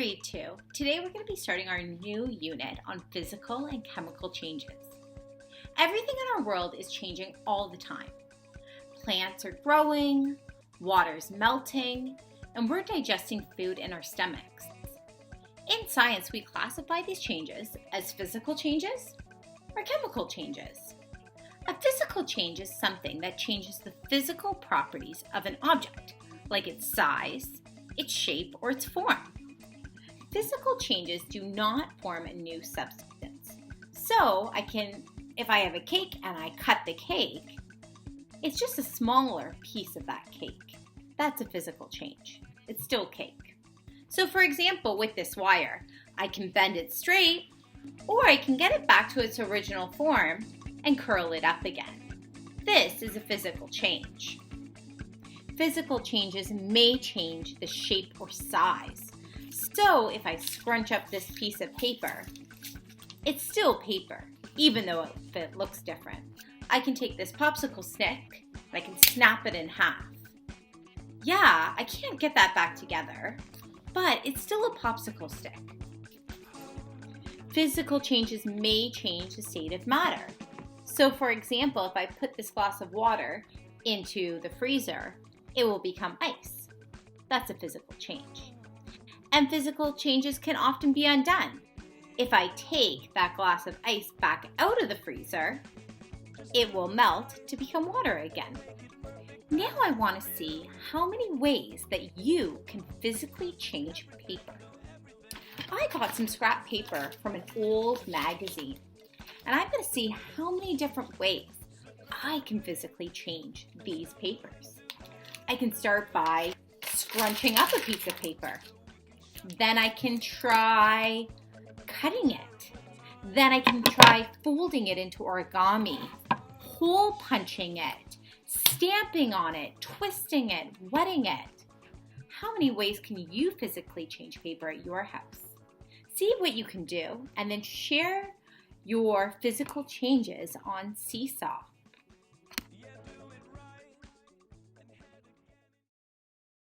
grade 2. Today we're going to be starting our new unit on physical and chemical changes. Everything in our world is changing all the time. Plants are growing, water's melting, and we're digesting food in our stomachs. In science, we classify these changes as physical changes or chemical changes. A physical change is something that changes the physical properties of an object, like its size, its shape, or its form. Physical changes do not form a new substance. So if I have a cake and I cut the cake, it's just a smaller piece of that cake. That's a physical change. It's still cake. So for example, with this wire, I can bend it straight, or I can get it back to its original form and curl it up again. This is a physical change. Physical changes may change the shape or size. So if I scrunch up this piece of paper, it's still paper, even though it looks different. I can take this popsicle stick and I can snap it in half. Yeah, I can't get that back together, but it's still a popsicle stick. Physical changes may change the state of matter. So for example, if I put this glass of water into the freezer, it will become ice. That's a physical change. And physical changes can often be undone. If I take that glass of ice back out of the freezer, it will melt to become water again. Now I want to see how many ways that you can physically change paper. I got some scrap paper from an old magazine, and I'm going to see how many different ways I can physically change these papers. I can start by scrunching up a piece of paper. Then I can try cutting it. Then I can try folding it into origami, hole punching it, stamping on it, twisting it, wetting it. How many ways can you physically change paper at your house? See what you can do and then share your physical changes on Seesaw.